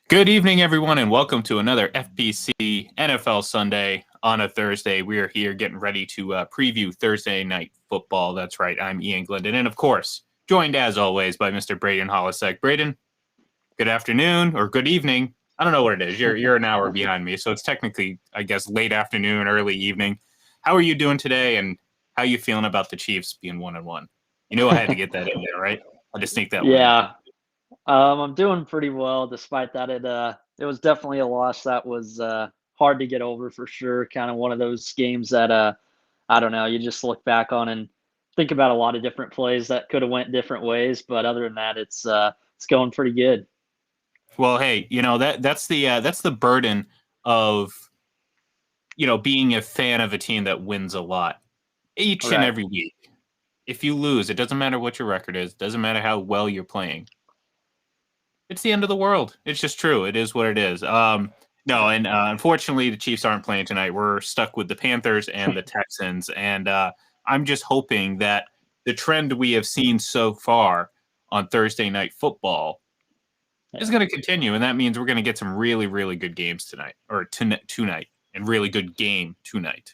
Good evening, everyone, and welcome to another FPC NFL Sunday on a Thursday. We are here getting ready to preview Thursday Night Football. That's right, I'm Ian Glendon, and of course, joined as always by Mr. Braden Hollisek. Braden, good afternoon or good evening. I don't know what it is. You're an hour behind me, so it's technically, I guess, late afternoon, early evening. How are you doing today, and how are you feeling about the Chiefs being 1-1? You know I had to get that in there, right? I'll just sneak that one in. Yeah, I'm doing pretty well despite that. It was definitely a loss that was hard to get over for sure. Kind of one of those games that I don't know. You just look back on and think about a lot of different plays that could have went different ways, but other than that, it's going pretty good. Well, hey, that's the burden of being a fan of a team that wins a lot each and Right. every week. If you lose, it doesn't matter what your record is. It doesn't matter how well you're playing. It's the end of the world. It's just true. It is what it is. No, and unfortunately, the Chiefs aren't playing tonight. We're stuck with the Panthers and the Texans, and I'm just hoping that the trend we have seen so far on Thursday Night Football is going to continue, and that means we're going to get some really, really good games tonight, or tonight, and really good game tonight.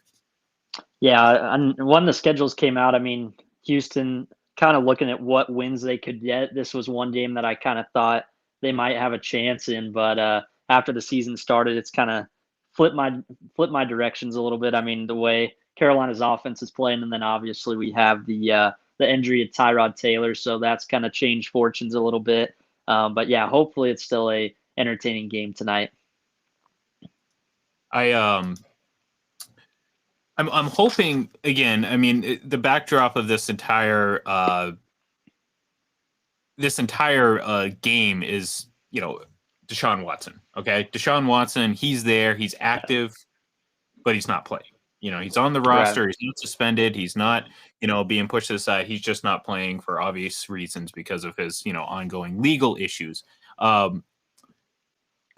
Yeah, and when the schedules came out, I mean, Houston kind of looking at what wins they could get. This was one game that I kind of thought they might have a chance in, but after the season started, it's kind of flipped my directions a little bit. I mean, the way Carolina's offense is playing, and then obviously we have the injury of Tyrod Taylor, so that's kind of changed fortunes a little bit. But yeah, hopefully it's still a entertaining game tonight. I'm hoping again. I mean, the backdrop of this entire game is Deshaun Watson. Okay, Deshaun Watson. He's there. He's active, but he's not playing. He's on the Right. roster. He's not suspended. He's not being pushed to the side. He's just not playing for obvious reasons because of his ongoing legal issues. The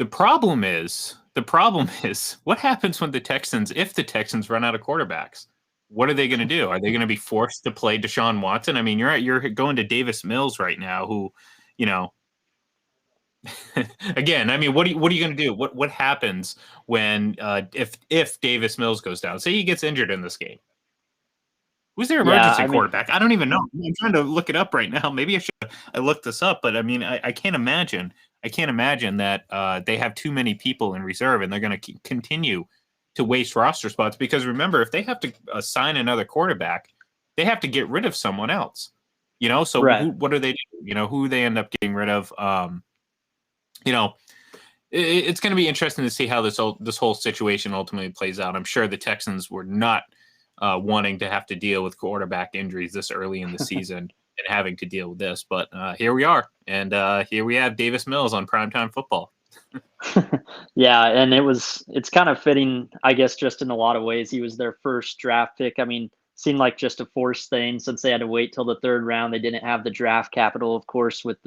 problem is what happens when if the Texans run out of quarterbacks? What are they going to do? Are they going to be forced to play Deshaun Watson? I mean, you're going to Davis Mills right now, who, again, I mean, what are you going to do? What happens when if Davis Mills goes down? Say he gets injured in this game. Who's their Yeah, emergency I mean, quarterback? I don't even know. I'm trying to look it up right now. Maybe I looked this up, but I mean, I can't imagine. I can't imagine that they have too many people in reserve and they're going to continue to waste roster spots because remember, if they have to assign another quarterback, they have to get rid of someone else. So right. what do they do? Who they end up getting rid of? It's going to be interesting to see how this whole situation ultimately plays out. I'm sure the Texans were not wanting to have to deal with quarterback injuries this early in the season and having to deal with this. But here we are. And here we have Davis Mills on primetime football. Yeah, and it's kind of fitting, I guess, just in a lot of ways. He was their first draft pick. I mean, seemed like just a forced thing since they had to wait till the third round. They didn't have the draft capital, of course, with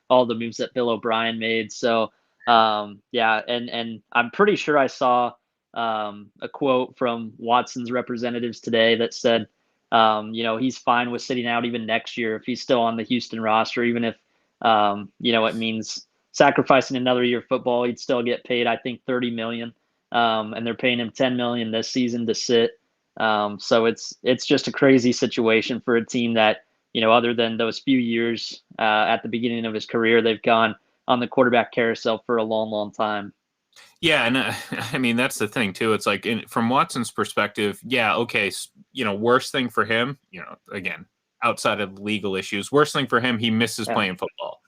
all the moves that Bill O'Brien made. So, yeah, and I'm pretty sure I saw a quote from Watson's representatives today that said, he's fine with sitting out even next year if he's still on the Houston roster, even if, it means sacrificing another year of football, he'd still get paid, I think, $30 million. And they're paying him $10 million this season to sit. So it's just a crazy situation for a team that, other than those few years at the beginning of his career, they've gone on the quarterback carousel for a long, long time. Yeah, and I mean that's the thing too. It's like from Watson's perspective, yeah, okay, worst thing for him, again, outside of legal issues, worst thing for him, he misses Yeah. playing football.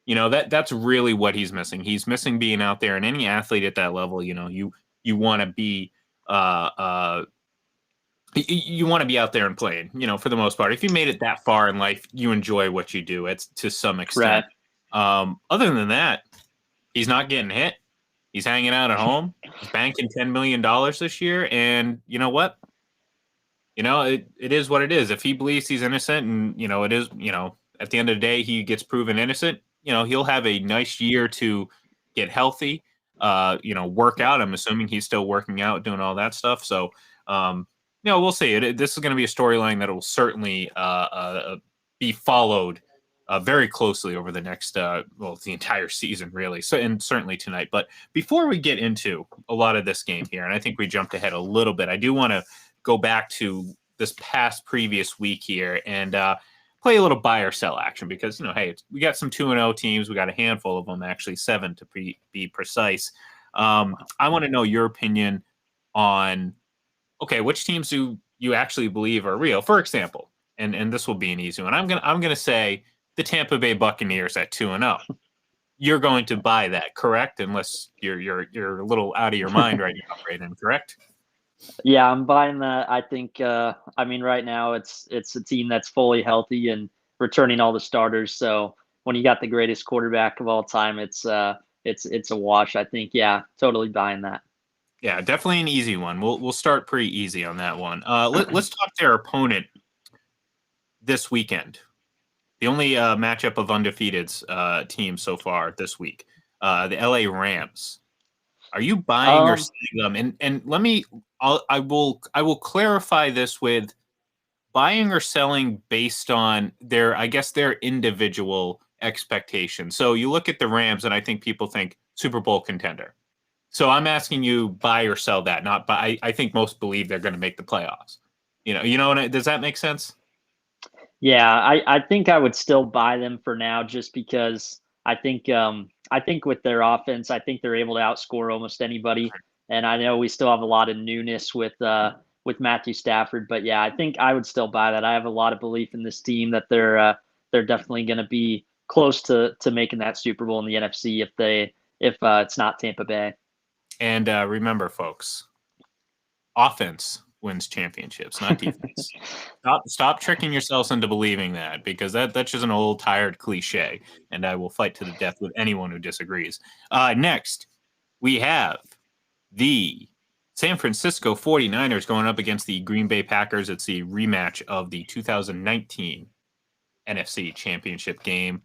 That's really what he's missing. He's missing being out there, and any athlete at that level, you want to be you want to be out there and playing, for the most part. If you made it that far in life, you enjoy what you do. It's to some Right. extent. Other than that, he's not getting hit. He's hanging out at home. He's banking $10 million this year. And you know what? It is what it is. If he believes he's innocent and, it is, at the end of the day, he gets proven innocent, he'll have a nice year to get healthy, work out. I'm assuming he's still working out, doing all that stuff. So, we'll see. This is going to be a storyline that will certainly be followed very closely over the next, the entire season, really. So, and certainly tonight. But before we get into a lot of this game here, and I think we jumped ahead a little bit, I do want to go back to this previous week here and play a little buy or sell action because, hey, we got some 2-0 teams. We got a handful of them, actually 7 to be precise. I want to know your opinion on, okay, which teams do you actually believe are real? For example, and this will be an easy one. I'm gonna say the Tampa Bay Buccaneers at 2-0. You're going to buy that, correct? Unless you're a little out of your mind right now, Brayden, correct? Yeah, I'm buying that. I think right now it's a team that's fully healthy and returning all the starters. So when you got the greatest quarterback of all time, it's a wash. I think, yeah, totally buying that. Yeah, definitely an easy one. We'll start pretty easy on that one. Let's talk to our opponent this weekend. The only matchup of undefeated teams so far this week, the LA Rams. Are you buying or selling them? And let me, I will clarify this with buying or selling based on their individual expectations. So you look at the Rams, and I think people think Super Bowl contender. So I'm asking you buy or sell that, not buy. I think most believe they're going to make the playoffs. Does that make sense? Yeah, I think I would still buy them for now just because I think with their offense, I think they're able to outscore almost anybody. And I know we still have a lot of newness with Matthew Stafford, but yeah, I think I would still buy that. I have a lot of belief in this team that they're definitely going to be close to making that Super Bowl in the NFC if it's not Tampa Bay. And remember, folks, offense wins championships, not defense. Stop tricking yourselves into believing that because that's just an old, tired cliche, and I will fight to the death with anyone who disagrees. Next, we have the San Francisco 49ers going up against the Green Bay Packers. It's the rematch of the 2019 NFC Championship game.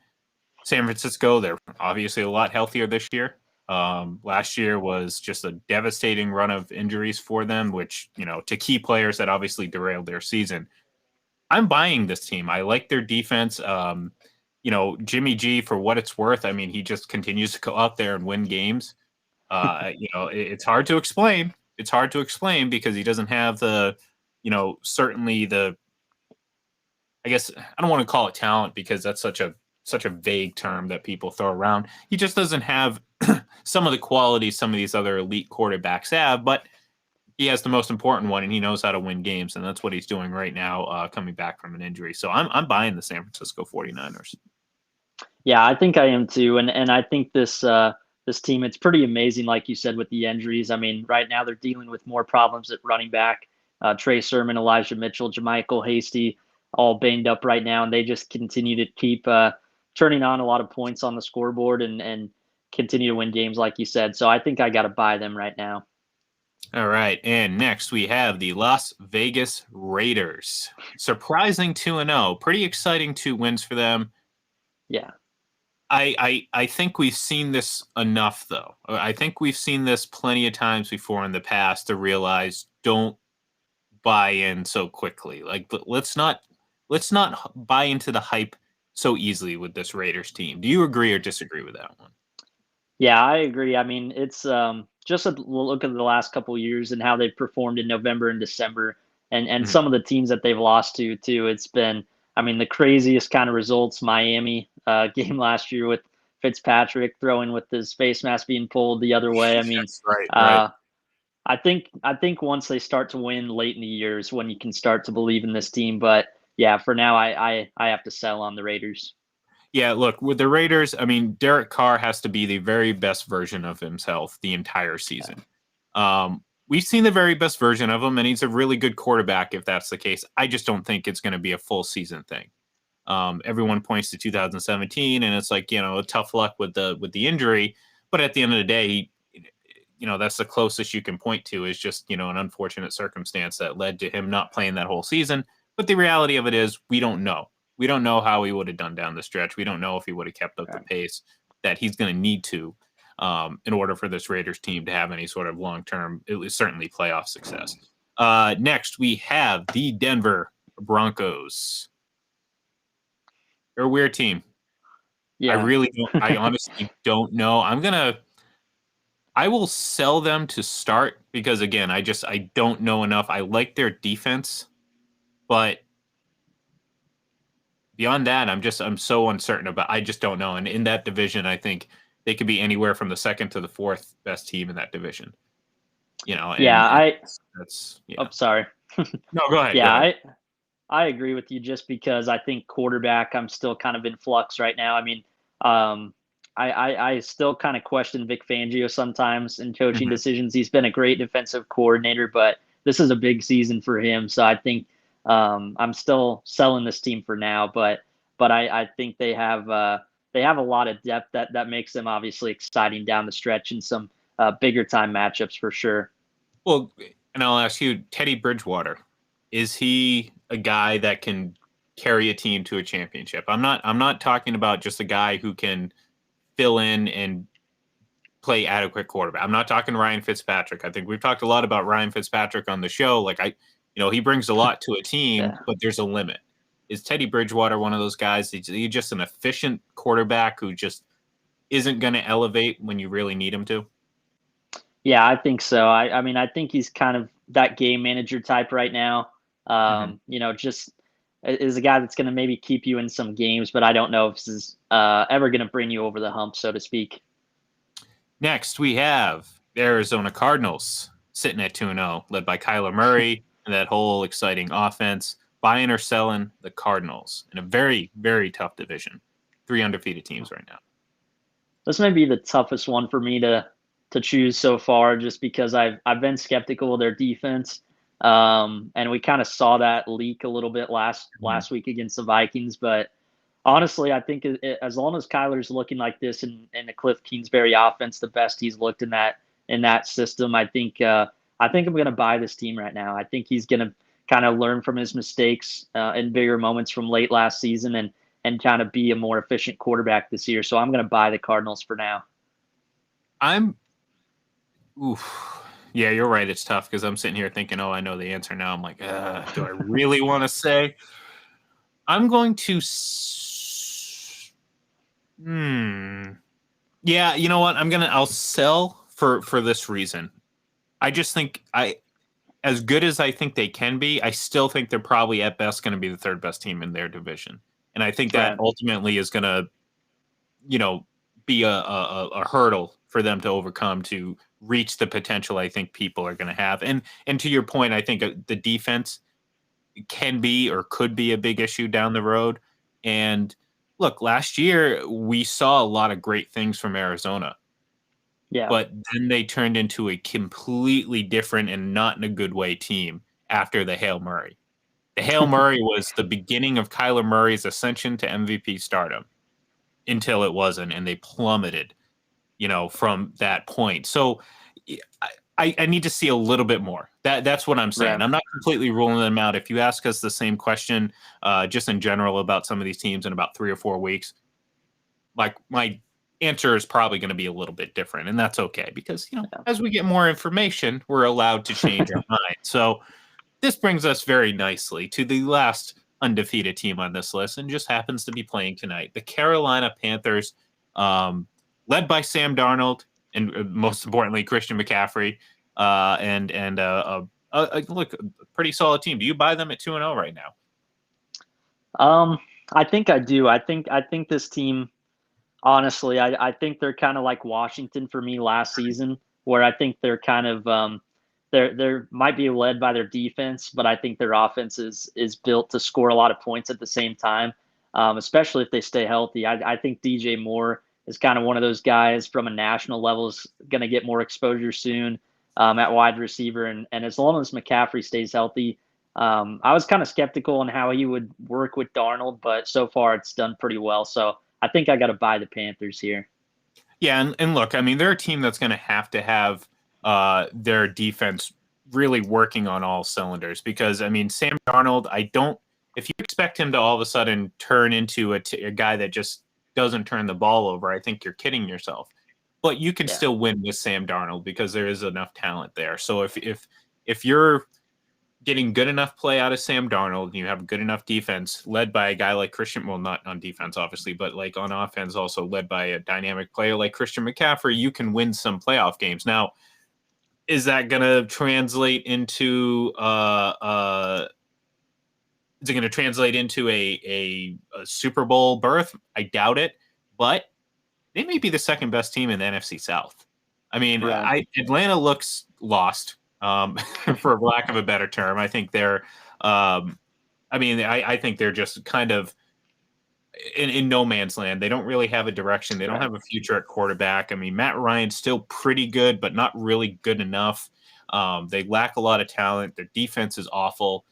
San Francisco, they're obviously a lot healthier this year. Last year was just a devastating run of injuries for them, which, to key players that obviously derailed their season. I'm buying this team. I like their defense. Jimmy G, for what it's worth, I mean, he just continues to go out there and win games. It's hard to explain. It's hard to explain because he doesn't have certainly the, I guess I don't want to call it talent because that's such a vague term that people throw around. He just doesn't have some of the qualities some of these other elite quarterbacks have, but he has the most important one, and he knows how to win games, and that's what he's doing right now, coming back from an injury. So I'm buying the San Francisco 49ers. Yeah, I think I am too, and I think this team, it's pretty amazing, like you said, with the injuries. I mean, right now they're dealing with more problems at running back. Trey Sermon, Elijah Mitchell, JaMychal Hasty, all banged up right now, and they just continue to keep turning on a lot of points on the scoreboard and continue to win games, like you said. So I think I got to buy them right now. All right, and next we have the Las Vegas Raiders. Surprising 2-0. Pretty exciting 2 wins for them. Yeah. I think we've seen this enough, though. I think we've seen this plenty of times before in the past to realize don't buy in so quickly. Like, let's not buy into the hype so easily with this Raiders team. Do you agree or disagree with that one? Yeah, I agree. I mean, it's just a look at the last couple of years and how they've performed in November and December, and some of the teams that they've lost to too. It's been, I mean, the craziest kind of results. Miami game last year with Fitzpatrick throwing with his face mask being pulled the other way. I mean, That's right. I think once they start to win late in the years when you can start to believe in this team. But yeah, for now, I have to sell on the Raiders. Yeah, look, with the Raiders, I mean, Derek Carr has to be the very best version of himself the entire season. We've seen the very best version of him, and he's a really good quarterback if that's the case. I just don't think it's going to be a full season thing. Everyone points to 2017, and it's like, tough luck with the injury. But at the end of the day, that's the closest you can point to is just, an unfortunate circumstance that led to him not playing that whole season. But the reality of it is we don't know. We don't know how he would have done down the stretch. We don't know if he would have kept up the pace that he's going to need to in order for this Raiders team to have any sort of long-term, it was certainly playoff success. Next, we have the Denver Broncos. They're a weird team. Yeah. I honestly don't know. I will sell them to start because again, I don't know enough. I like their defense, but beyond that, I'm so uncertain about. I just don't know. And in that division, I think they could be anywhere from the second to the fourth best team in that division. Yeah, And that's oh, sorry. No, go ahead. Go Yeah, ahead. I agree with you just because I think quarterback, I'm still kind of in flux right now. I mean, um, I still kind of question Vic Fangio sometimes in coaching Mhm. decisions. He's been a great defensive coordinator, but this is a big season for him. So I think I'm still selling this team for now, but I think they have a lot of depth that makes them obviously exciting down the stretch and some bigger time matchups for sure. Well, and I'll ask you, Teddy Bridgewater, is he a guy that can carry a team to a championship? I'm not talking about just a guy who can fill in and play adequate quarterback. I'm not talking Ryan Fitzpatrick. I think we've talked a lot about Ryan Fitzpatrick on the show. He brings a lot to a team, Yeah. but there's a limit. Is Teddy Bridgewater one of those guys? Is he just an efficient quarterback who just isn't going to elevate when you really need him to? Yeah, I think so. I mean, I think he's kind of that game manager type right now. Mhm. Just is a guy that's going to maybe keep you in some games, but I don't know if this is ever going to bring you over the hump, so to speak. Next, we have the Arizona Cardinals sitting at 2-0, led by Kyler Murray and that whole exciting offense. Buying or selling the Cardinals in a very, very tough division. 3 undefeated teams right now. This may be the toughest one for me to choose so far, just because I've been skeptical of their defense, and we kind of saw that leak a little bit Mhm. last week against the Vikings. But honestly, I think as long as Kyler's looking like this in the Cliff Kingsbury offense, the best he's looked in that system, I think I'm going to buy this team right now. I think he's going to kind of learn from his mistakes in bigger moments from late last season and kind of be a more efficient quarterback this year. So I'm going to buy the Cardinals for now. I'm oof. Yeah, you're right. It's tough because I'm sitting here thinking, oh, I know the answer now. I'm like, do I really want to say? I'm going to. Hmm. Yeah, you know what? I'll sell for this reason. I just think as good as I think they can be, I still think they're probably at best going to be the third best team in their division, and I think that Right. ultimately is going to, you know, be a hurdle for them to overcome to reach the potential I think people are going to have. And to your point, I think the defense can be or could be a big issue down the road. And look, last year we saw a lot of great things from Arizona, Yeah. but then they turned into a completely different and not in a good way team after the Hail Murray. The Hail Murray was the beginning of Kyler Murray's ascension to MVP stardom until it wasn't, and they plummeted, from that point. So I need to see a little bit more. That's what I'm saying. Right. I'm not completely ruling them out. If you ask us the same question, just in general about some of these teams in about 3 or 4 weeks, like my answer is probably going to be a little bit different, and that's okay because Yeah. as we get more information, we're allowed to change our mind. So this brings us very nicely to the last undefeated team on this list, and just happens to be playing tonight, the Carolina Panthers, led by Sam Darnold and most importantly Christian McCaffrey, look, a pretty solid team. Do you buy them at 2-0 right now? Um, I think I do. I think this team, honestly, I think they're kind of like Washington for me last season, where I think they're kind of they're might be led by their defense, but I think their offense is built to score a lot of points at the same time, especially if they stay healthy. I think DJ Moore is kind of one of those guys from a national level is going to get more exposure soon at wide receiver, and as long as McCaffrey stays healthy. I was kind of skeptical on how he would work with Darnold, but so far it's done pretty well. So I think I got to buy the Panthers here. Yeah, and look, I mean, they're a team that's going to have their defense really working on all cylinders because, I mean, Sam Darnold, if you expect him to all of a sudden turn into a guy that just doesn't turn the ball over, I think you're kidding yourself. But you can Yeah. still win with Sam Darnold because there is enough talent there. So if you're getting good enough play out of Sam Darnold, and you have a good enough defense led by a guy like Christian, well, not on defense, obviously, but like on offense, also led by a dynamic player like Christian McCaffrey, you can win some playoff games. Now, is that going to translate into is it going to translate into a Super Bowl berth? I doubt it, but they may be the second best team in the NFC South. I mean, Right. Atlanta looks lost, for lack of a better term. I think they're, I think they're just kind of in no man's land. They don't really have a direction. They don't Right. have a future at quarterback. I mean, Matt Ryan's still pretty good, but not really good enough. They lack a lot of talent. Their defense is awful.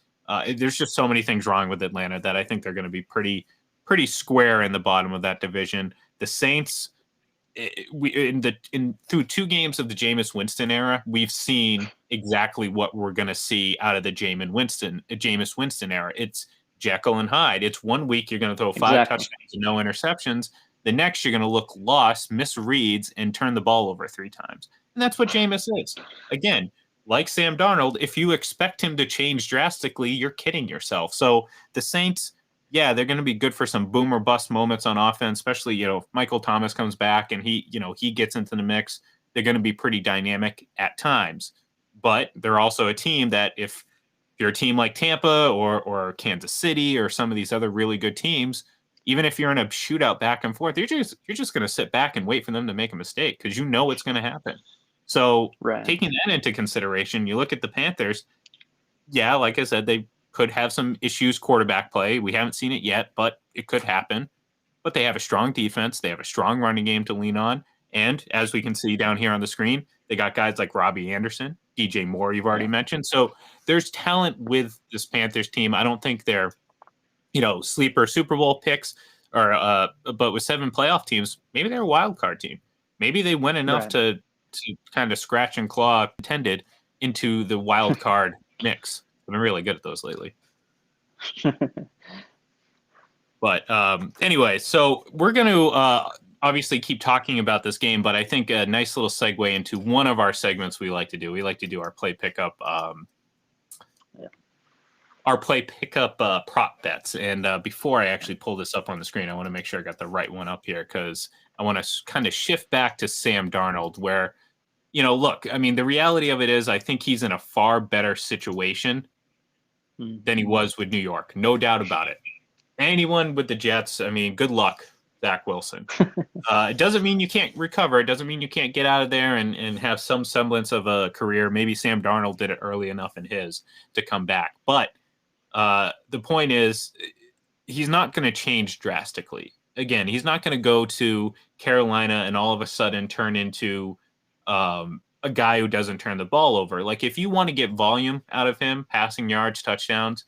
There's just so many things wrong with Atlanta that I think they're going to be pretty square in the bottom of that division. The Saints, through 2 games of the Jameis Winston era, we've seen exactly what we're going to see out of the Jameis Winston era. It's Jekyll and Hyde. It's 1 week you're going to throw 5 Exactly. touchdowns and no interceptions. The next you're going to look lost, miss reads, and turn the ball over 3 times. And that's what Jameis is. Again, like Sam Darnold, if you expect him to change drastically, you're kidding yourself. So the Saints, yeah, they're going to be good for some boom or bust moments on offense, especially, if Michael Thomas comes back and he gets into the mix. They're going to be pretty dynamic at times. But they're also a team that if you're a team like Tampa or Kansas City or some of these other really good teams, even if you're in a shootout back and forth, you're just going to sit back and wait for them to make a mistake because you know it's going to happen. So Right. taking that into consideration, you look at the Panthers. Yeah, like I said, they could have some issues quarterback play. We haven't seen it yet, but it could happen. But they have a strong defense. They have a strong running game to lean on. And as we can see down here on the screen, they got guys like Robbie Anderson, DJ Moore, you've already Yeah. mentioned. So there's talent with this Panthers team. I don't think they're, sleeper Super Bowl picks, but with 7 playoff teams, maybe they're a wild card team. Maybe they win enough Right. to kind of scratch and claw intended into the wild card mix. I've been really good at those lately. But anyway, so we're going to obviously keep talking about this game, but I think a nice little segue into one of our segments we like to do. We like to do our play pickup, prop bets. And before I actually pull this up on the screen, I want to make sure I got the right one up here because I want to kind of shift back to Sam Darnold where, look, I mean, the reality of it is I think he's in a far better situation than he was with New York. No doubt about it. Anyone with the Jets, I mean, good luck, Zach Wilson. It doesn't mean you can't recover. It doesn't mean you can't get out of there and have some semblance of a career. Maybe Sam Darnold did it early enough in his to come back. But the point is, he's not going to change drastically. Again, he's not going to go to Carolina and all of a sudden turn into a guy who doesn't turn the ball over. Like, if you want to get volume out of him, passing yards, touchdowns,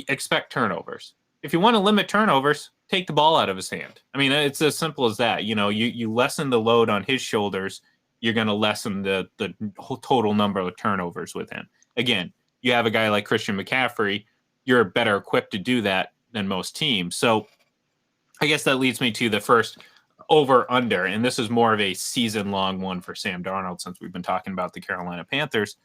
expect turnovers. If you want to limit turnovers, take the ball out of his hand. I mean, it's as simple as that. You lessen the load on his shoulders, you're going to lessen the whole total number of turnovers with him. Again, you have a guy like Christian McCaffrey, you're better equipped to do that than most teams. So I guess that leads me to the first over-under, and this is more of a season-long one for Sam Darnold since we've been talking about the Carolina Panthers.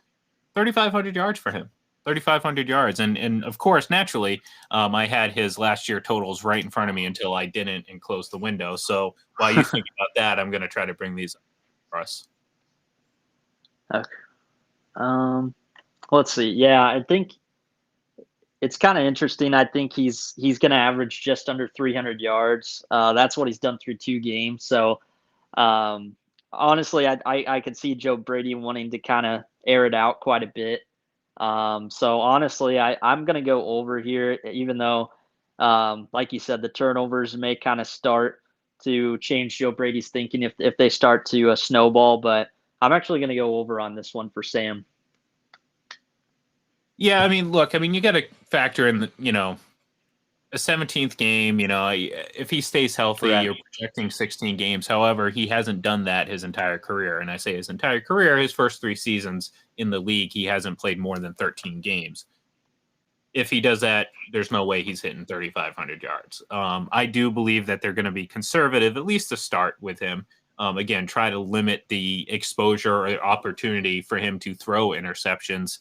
3,500 yards for him. 3,500 yards. And of course, naturally, I had his last year totals right in front of me until I didn't and closed the window. So while you think about that, I'm going to try to bring these up for us. Okay. Let's see. Yeah, I think it's kind of interesting. I think he's going to average just under 300 yards. That's what he's done through 2 games. So honestly, I could see Joe Brady wanting to kind of air it out quite a bit. So honestly, I'm going to go over here, even though, like you said, the turnovers may kind of start to change Joe Brady's thinking if they start to snowball. But I'm actually going to go over on this one for Sam. Yeah, I mean, look, you got to factor in, a 17th game, if he stays healthy, Right. you're projecting 16 games. However, he hasn't done that his entire career. And I say his entire career, his first 3 seasons in the league, he hasn't played more than 13 games. If he does that, there's no way he's hitting 3,500 yards. I do believe that they're going to be conservative, at least to start with him. Again, try to limit the exposure or opportunity for him to throw interceptions.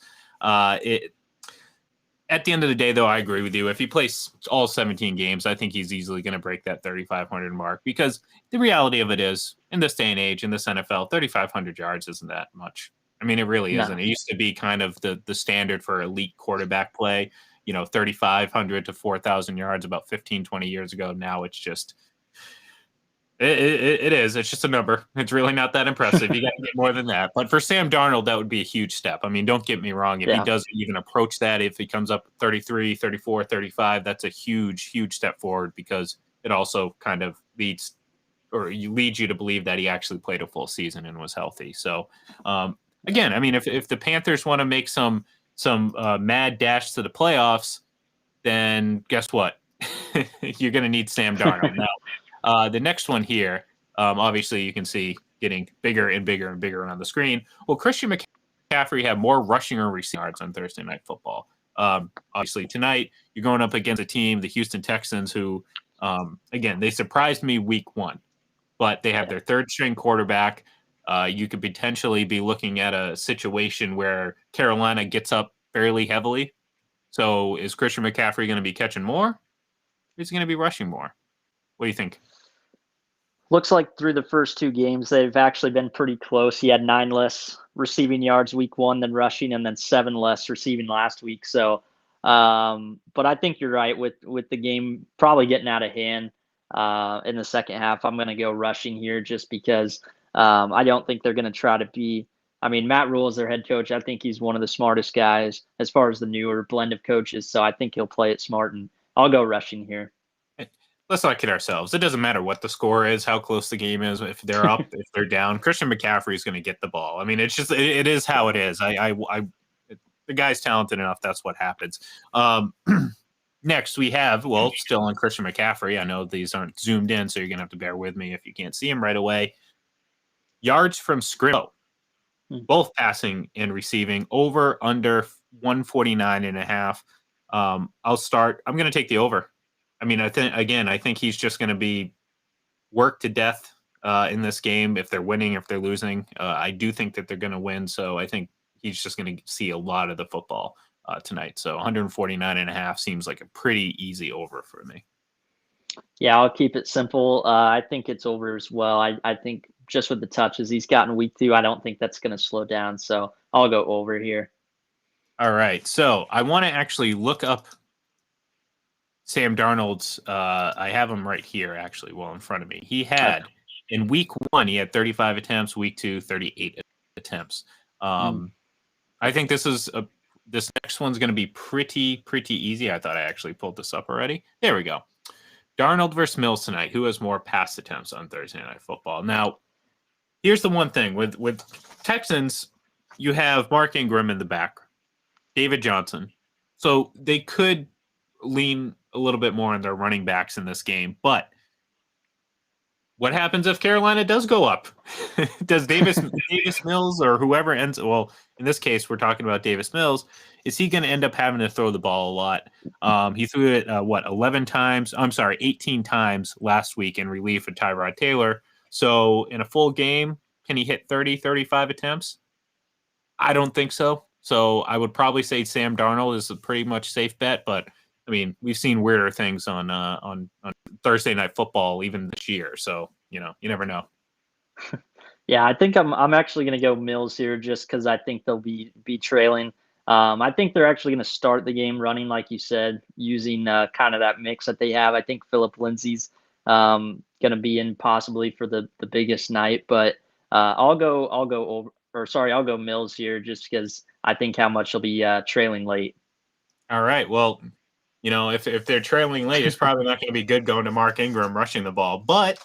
At the end of the day, though, I agree with you. If he plays all 17 games, I think he's easily going to break that 3,500 mark, because the reality of it is, in this day and age, in this NFL, 3,500 yards isn't that much. I mean, it really isn't. No. It used to be kind of the standard for elite quarterback play, 3,500 to 4,000 yards about 15, 20 years ago. Now it's just it is. It's just a number. It's really not that impressive. You got to get more than that. But for Sam Darnold, that would be a huge step. I mean, don't get me wrong. If he does even approach that, if he comes up 33, 34, 35, that's a huge, huge step forward, because it also kind of leads you to believe that he actually played a full season and was healthy. So, again, I mean, if the Panthers want to make some mad dash to the playoffs, then guess what? You're going to need Sam Darnold. Now, the next one here, obviously you can see getting bigger and bigger and bigger on the screen. Will Christian McCaffrey have more rushing or receiving yards on Thursday Night Football? Obviously tonight you're going up against a team, the Houston Texans, who, again, they surprised me week 1, but they have their third string quarterback. You could potentially be looking at a situation where Carolina gets up fairly heavily. So is Christian McCaffrey going to be catching more? Or is he going to be rushing more? What do you think? Looks like through the first 2 games, they've actually been pretty close. He had 9 less receiving yards week 1 than rushing, and then 7 less receiving last week. So, but I think you're right with the game probably getting out of hand in the second half. I'm going to go rushing here just because I don't think they're going to try to be. I mean, Matt Rule is their head coach. I think he's one of the smartest guys as far as the newer blend of coaches. So I think he'll play it smart, and I'll go rushing here. Let's not kid ourselves. It doesn't matter what the score is, how close the game is. If they're up, if they're down, Christian McCaffrey is going to get the ball. I mean, it's just it is how it is. The guy's talented enough. That's what happens. Next, we have, still on Christian McCaffrey. I know these aren't zoomed in, so you're going to have to bear with me if you can't see him right away. Yards from scrimmage, both passing and receiving, over under 149.5. I'll start. I'm going to take the over. I mean, I think he's just going to be worked to death in this game. If they're winning, if they're losing, I do think that they're going to win. So I think he's just going to see a lot of the football tonight. So 149.5 seems like a pretty easy over for me. Yeah, I'll keep it simple. I think it's over as well. I think just with the touches he's gotten week 2, I don't think that's going to slow down. So I'll go over here. All right. So I want to actually look up Sam Darnold's. I have him right here, actually, in front of me. He had, in week 1, he had 35 attempts. Week 2, 38 attempts. I think this next one's going to be pretty easy. I thought I actually pulled this up already. There we go. Darnold versus Mills tonight. Who has more pass attempts on Thursday Night Football? Now, here's the one thing. With Texans, you have Mark Ingram in the back, David Johnson. So they could lean a little bit more on their running backs in this game. But what happens if Carolina does go up? Does Davis Mills or whoever ends – well, in this case, we're talking about Davis Mills. Is he going to end up having to throw the ball a lot? He threw it, 18 times last week in relief of Tyrod Taylor. So in a full game, can he hit 30, 35 attempts? I don't think so. So I would probably say Sam Darnold is a pretty much safe bet. But, I mean, we've seen weirder things on Thursday Night Football even this year. So, you never know. Yeah, I think I'm actually going to go Mills here just because I think they'll be trailing. I think they're actually going to start the game running, like you said, using kind of that mix that they have. I think Phillip Lindsay's going to be in possibly for the biggest night, but I'll go Mills here just because I think how much he'll be trailing late. All right. Well, if they're trailing late, it's probably not going to be good going to Mark Ingram rushing the ball. But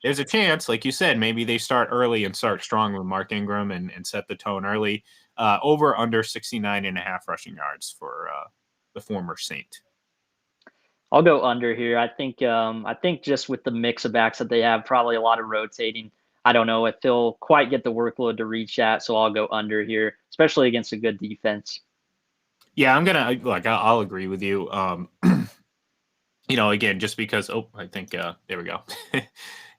there's a chance, like you said, maybe they start early and start strong with Mark Ingram and set the tone early. Over under 69.5 rushing yards for the former Saint. I'll go under here. I think just with the mix of backs that they have, probably a lot of rotating. I don't know if they'll quite get the workload to reach at, so I'll go under here, especially against a good defense. Yeah, I'll agree with you. Again, just because, I think, there we go.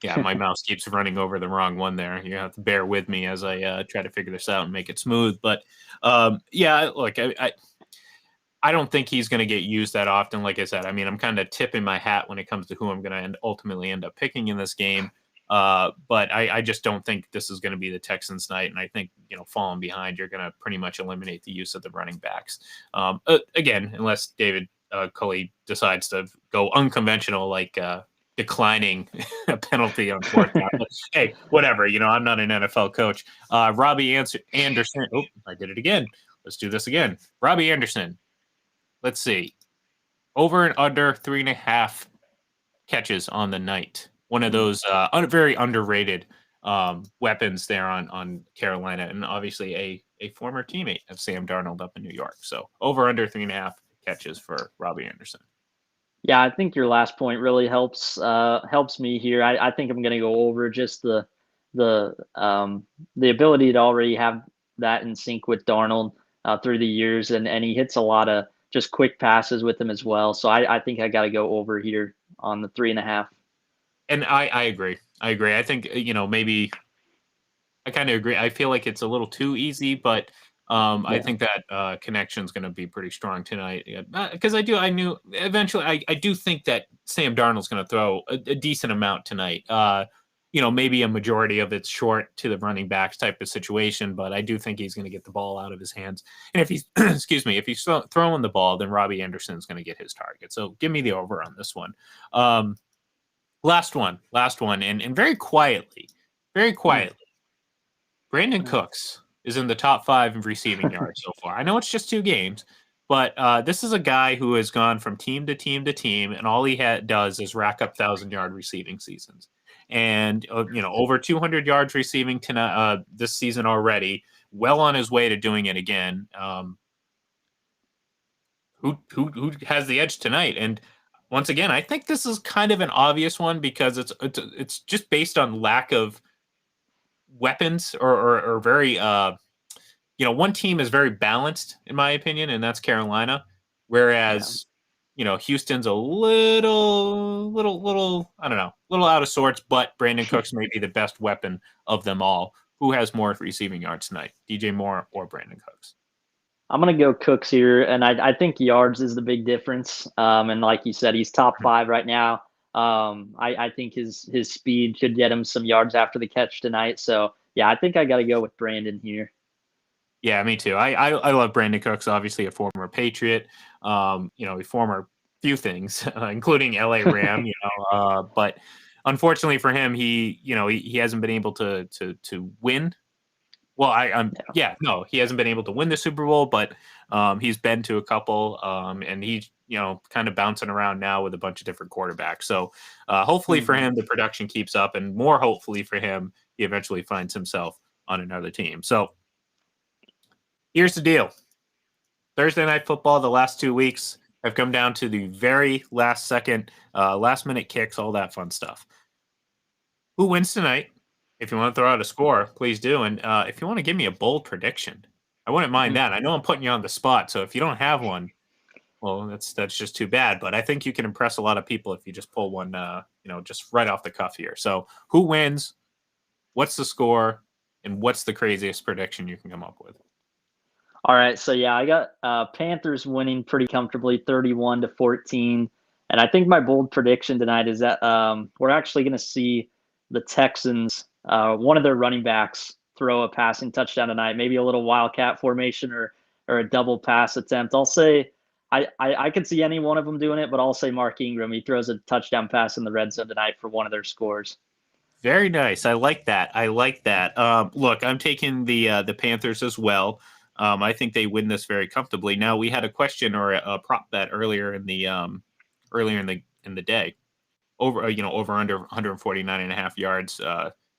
Yeah, my mouse keeps running over the wrong one there. You have to bear with me as I try to figure this out and make it smooth. But, I don't think he's going to get used that often. Like I said, I mean, I'm kind of tipping my hat when it comes to who I'm going to ultimately end up picking in this game. But I just don't think this is going to be the Texans' night. And I think, falling behind, you're going to pretty much eliminate the use of the running backs. Again, unless David Culley decides to go unconventional, like declining a penalty on fourth down. But, hey, whatever. I'm not an NFL coach. Robbie Anderson. Oh, I did it again. Let's do this again. Robbie Anderson. Let's see. Over and under 3.5 catches on the night. One of those very underrated weapons there on Carolina, and obviously a former teammate of Sam Darnold up in New York. So over under 3.5 catches for Robbie Anderson. Yeah, I think your last point really helps me here. I think I'm going to go over just the ability to already have that in sync with Darnold through the years, and he hits a lot of just quick passes with him as well. So I think I got to go over here on the 3.5. And I agree. I think, maybe I kind of agree. I feel like it's a little too easy, but I think that connection is going to be pretty strong tonight. Because I do think that Sam Darnold's going to throw a decent amount tonight. Maybe a majority of it's short to the running backs type of situation, but I do think he's going to get the ball out of his hands. And if he's, if he's throwing the ball, then Robbie Anderson's going to get his target. So give me the over on this one. Last one, and very quietly, Brandon Cooks is in the top 5 in receiving yards so far. I know it's just 2 games, but this is a guy who has gone from team to team to team, and all he does is rack up 1,000-yard receiving seasons. And over 200 yards receiving tonight this season already. Well on his way to doing it again. Who has the edge tonight? And once again, I think this is kind of an obvious one because it's just based on lack of weapons or very one team is very balanced in my opinion, and that's Carolina, whereas Houston's a little I don't know, little out of sorts, but Brandon Cooks may be the best weapon of them all. Who has more receiving yards tonight, DJ Moore or Brandon Cooks? I'm going to go Cooks here, and I think yards is the big difference. And like you said, he's top 5 right now. I think his speed should get him some yards after the catch tonight. So, yeah, I think I got to go with Brandon here. Yeah, me too. I love Brandon Cooks, obviously a former Patriot, a former few things, including LA Ram, but unfortunately for him, he hasn't been able to win. Well, he hasn't been able to win the Super Bowl, but he's been to a couple, and he's kind of bouncing around now with a bunch of different quarterbacks. So hopefully for him, the production keeps up, and more hopefully for him, he eventually finds himself on another team. So here's the deal. Thursday Night Football, the last 2 weeks have come down to the very last second, last minute kicks, all that fun stuff. Who wins tonight? If you want to throw out a score, please do. And if you want to give me a bold prediction, I wouldn't mind that. I know I'm putting you on the spot, so if you don't have one, well, that's just too bad. But I think you can impress a lot of people if you just pull one, just right off the cuff here. So who wins? What's the score? And what's the craziest prediction you can come up with? All right, so yeah, I got Panthers winning pretty comfortably, 31-14, and I think my bold prediction tonight is that we're actually going to see the Texans, one of their running backs, throw a passing touchdown tonight, maybe a little wildcat formation or a double pass attempt. I'll say I could see any one of them doing it, but I'll say Mark Ingram. He throws a touchdown pass in the red zone tonight for one of their scores. Very nice. I like that. Look, I'm taking the Panthers as well. I think they win this very comfortably. Now, we had a question or a prop bet earlier in the day over under 149.5 yards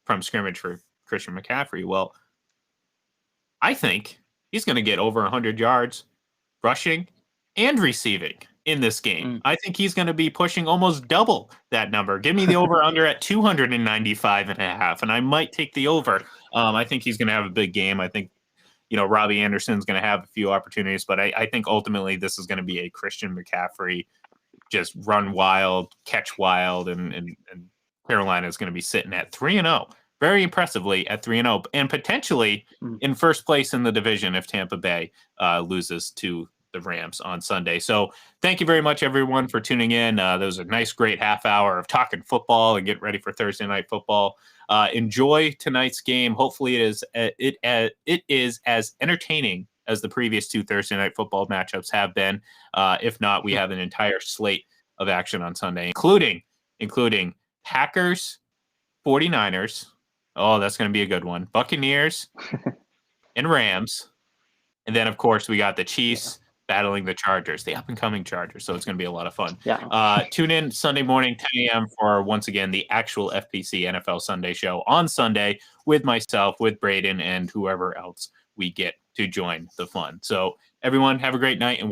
from scrimmage for Christian McCaffrey. Well, I think he's going to get over 100 yards rushing and receiving in this game. I think he's going to be pushing almost double that number. Give me the over under at 295.5, and I might take the over. I think he's going to have a big game. I think Robbie Anderson's going to have a few opportunities, but I think ultimately this is going to be a Christian McCaffrey just run wild, catch wild, and Carolina is going to be sitting at 3-0, very impressively at 3-0, and potentially in first place in the division if Tampa Bay loses to the Rams on Sunday. So thank you very much, everyone, for tuning in. That was a nice, great half hour of talking football and get ready for Thursday Night Football. Enjoy tonight's game. Hopefully it is as entertaining as the previous 2 Thursday Night Football matchups have been. If not, we have an entire slate of action on Sunday, including Packers, 49ers. Oh, that's going to be a good one. Buccaneers and Rams. And then, of course, we got the Chiefs battling the Chargers, the up-and-coming Chargers. So it's going to be a lot of fun. Yeah. Tune in Sunday morning, 10 a.m. for, once again, the actual FPC NFL Sunday show on Sunday with myself, with Braden, and whoever else we get to join the fun. So everyone, have a great night, and we'll